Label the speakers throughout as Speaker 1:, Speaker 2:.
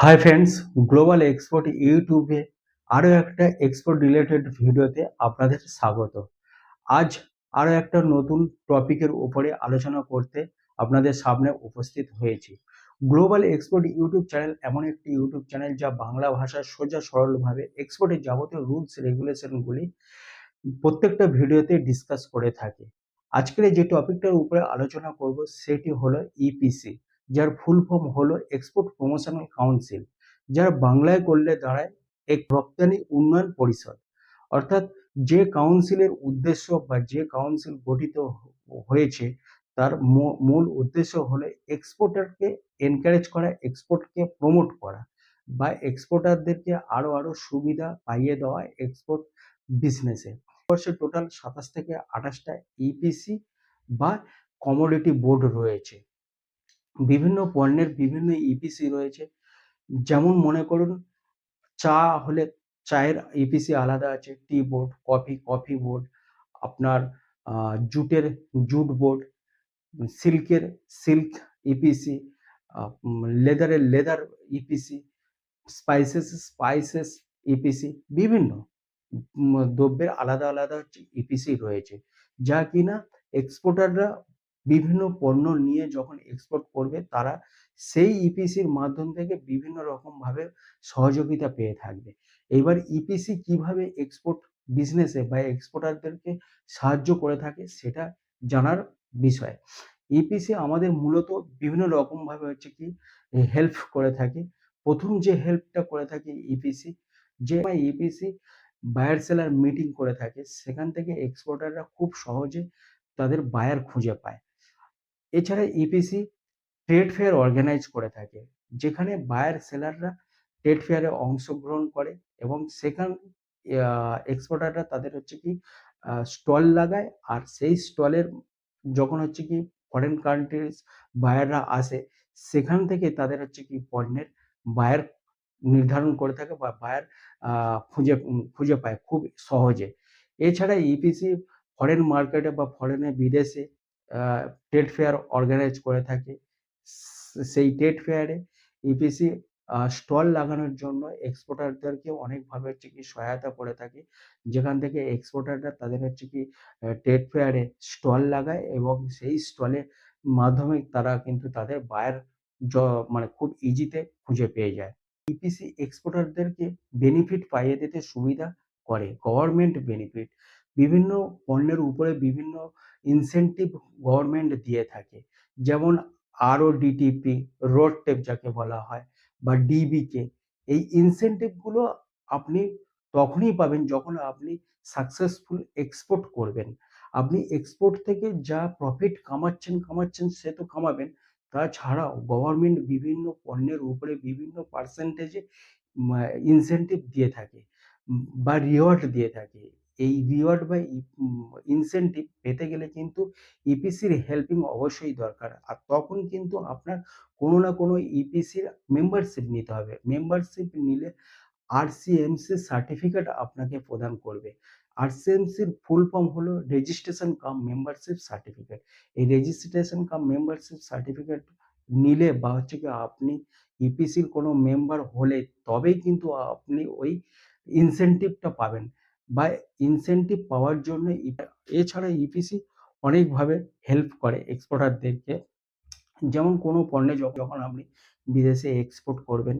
Speaker 1: Hi friends, global export ইউটিউবে আরও একটা এক্সপোর্ট রিলেটেড ভিডিওতে আপনাদের স্বাগত। আজ আরও একটা নতুন টপিকের উপরে আলোচনা করতে আপনাদের সামনে উপস্থিত হয়েছি। গ্লোবাল এক্সপোর্ট ইউটিউব চ্যানেল এমন একটি ইউটিউব চ্যানেল যা বাংলা ভাষায় সোজা সরলভাবে এক্সপোর্টের যাবতীয় রুলস রেগুলেশনগুলি প্রত্যেকটা ভিডিওতে ডিসকাস করে থাকে। আজকের যে টপিকটার উপরে আলোচনা করব সেটি হলো ইপিসি, যার ফুল ফর্ম হলো এক্সপোর্ট প্রমোশনাল কাউন্সিল, যার বাংলায় করলে দাঁড়ায় এক রপ্তানি উন্নয়ন পরিষদ। অর্থাৎ যে কাউন্সিলের উদ্দেশ্য বা যে কাউন্সিল গঠিত হয়েছে তার মূল উদ্দেশ্য হলো এক্সপোর্টারকে এনকারেজ করা, এক্সপোর্টকে প্রমোট করা বা এক্সপোর্টারদেরকে আরো সুবিধা পাইয়ে দেওয়া এক্সপোর্ট বিজনেসে। বর্ষে টোটাল 27 থেকে 28টা ইপিসি বা কমোডিটি বোর্ড রয়েছে। বিভিন্ন পণ্যের বিভিন্ন ইপিসি রয়েছে। যেমন মনে করুন, চা হলে চায়ের ইপিসি আলাদা আছে, টি বোর্ড, কফি বোর্ড, আপনার জুটের জুট বোর্ড, সিল্কের সিল্ক ইপিসি, লেদারের লেদার ইপিসি, স্পাইসেস ইপিসি, বিভিন্ন দ্রব্যের আলাদা আলাদা ইপিসি রয়েছে, যা কিনা এক্সপোর্টাররা বিভিন্ন পণ্য নিয়ে যখন এক্সপোর্ট করবে তারা সেই ইপিসির মাধ্যম থেকে বিভিন্ন রকম ভাবে সহযোগিতা পেয়ে থাকবে। এবার ইপিসি কিভাবে এক্সপোর্ট বিজনেসে বা এক্সপোর্টারদেরকে সাহায্য করে থাকে সেটা জানার বিষয়। ইপিসি আমাদের মূলত বিভিন্ন রকম ভাবে হচ্ছে কি হেল্প করে থাকে। প্রথম যে হেল্পটা করে থাকে ইপিসি, যে ইপিসি বায়ার সেলার মিটিং করে থাকে, সেখান থেকে এক্সপোর্টাররা খুব সহজে তাদের বায়ার খুঁজে পায়। এছাড়া ইপিসি ট্রেড ফেয়ার অর্গানাইজ করে থাকে, যেখানে বায়ার সেলাররা ট্রেড ফেয়ারে অংশগ্রহণ করে এবং সেখান এক্সপোর্টাররা তাদের হচ্ছে কি স্টল লাগায়, আর সেই স্টলের যখন হচ্ছে কি ফরেন কান্ট্রিজ বায়াররা আসে, সেখান থেকে তাদের হচ্ছে কি পণ্যের বায়ার নির্ধারণ করে থাকে বা বায়ার খুঁজে পায় খুব সহজে। এছাড়া ইপিসি ফরেন মার্কেটে বা বিদেশে ট্রেড ফেয়ার অর্গানাইজ করে থাকে। সেই ট্রেড ফেয়ারে ইপিসি স্টল লাগানোর জন্য এক্সপোর্টারদেরকে অনেকভাবে হচ্ছে কি সহায়তা করে থাকে, যেখান থেকে এক্সপোর্টাররা তাদের হচ্ছে কি ট্রেড ফেয়ারে স্টল লাগায় এবং সেই স্টলের মাধ্যমে তারা কিন্তু তাদের বায়ার মানে খুব ইজিতে খুঁজে পেয়ে যায়। ইপিসি এক্সপোর্টারদেরকে বেনিফিট পাইয়ে দিতে সুবিধা করে, গভর্নমেন্ট বেনিফিট, বিভিন্ন পণ্যের উপরে বিভিন্ন ইনসেনটিভ গভর্নমেন্ট দিয়ে থাকে। যেমন আরওডিটিপি, রোড টেপ যাকে বলা হয়, বা ডিবিকে। এই ইনসেনটিভগুলো আপনি তখনই পাবেন যখন আপনি সাকসেসফুল এক্সপোর্ট করবেন। আপনি এক্সপোর্ট থেকে যা প্রফিট কামাচ্ছেন সে তো কামাবেন, তাছাড়াও গভর্নমেন্ট বিভিন্ন পণ্যের উপরে বিভিন্ন পার্সেন্টেজে ইনসেনটিভ দিয়ে থাকে বা রিওয়ার্ড দিয়ে থাকে। এই রিওয়ার্ড বা ইনসেনটিভ পেতে গেলে কিন্তু ইপিসির হেল্পিং অবশ্যই দরকার। আর তখন কিন্তু আপনার কোনো না কোনো ইপিসির মেম্বারশিপ নিতে হবে। মেম্বারশিপ নিলে আরসিএমসি সার্টিফিকেট আপনাকে প্রদান করবে। আরসিএমসির ফুল ফর্ম হলো রেজিস্ট্রেশন কাম মেম্বারশিপ সার্টিফিকেট। এই রেজিস্ট্রেশন কাম মেম্বারশিপ সার্টিফিকেট নিলে বা হচ্ছে কি আপনি ইপিসির কোনো মেম্বার হলে তবেই কিন্তু আপনি ওই ইনসেনটিভটা পাবেন বা ইনসেনটিভ পাওয়ার জন্য এছাড়া ইপিসি অনেকভাবে হেল্প করে এক্সপোর্টারদেরকে। যেমন কোনো পণ্য যখন আপনি বিদেশে এক্সপোর্ট করবেন,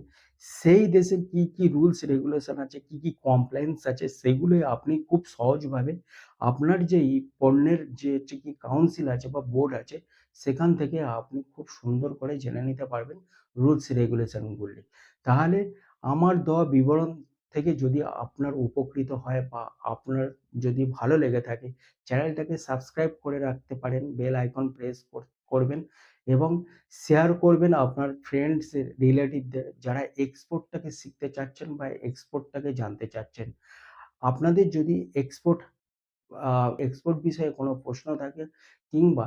Speaker 1: সেই দেশের কি রুলস রেগুলেশন আছে, কি কমপ্লায়েন্স আছে, সেগুলোই আপনি খুব সহজভাবে আপনার যে এই পণ্যের যে হচ্ছে কি কাউন্সিল আছে বা বোর্ড আছে, সেখান থেকে আপনি খুব সুন্দর করে জেনে নিতে পারবেন রুলস রেগুলেশনগুলি। তাহলে আমার দেওয়া বিবরণ থেকে যদি আপনার উপকৃত হয় বা আপনার যদি ভালো লেগে থাকে, চ্যানেলটাকে সাবস্ক্রাইব করে রাখতে পারেন, বেল আইকন প্রেস করবেন এবং শেয়ার করবেন আপনার ফ্রেন্ডস রিলেটিভদের যারা এক্সপোর্টটাকে শিখতে চাচ্ছেন বা এক্সপোর্টটাকে জানতে চাচ্ছেন। আপনাদের যদি এক্সপোর্ট বিষয়ে কোনো প্রশ্ন থাকে কিংবা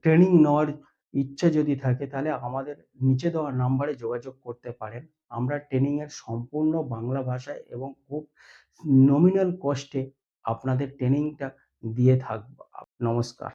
Speaker 1: ট্রেনিং নেওয়ার ইচ্ছা যদি থাকে, তাহলে আমাদের নিচে দেওয়া নাম্বারে যোগাযোগ করতে পারেন। আমরা ট্রেনিংয়ের সম্পূর্ণ বাংলা ভাষায় এবং খুব নমিনাল কস্টে আপনাদের ট্রেনিংটা দিয়ে থাকবো। নমস্কার।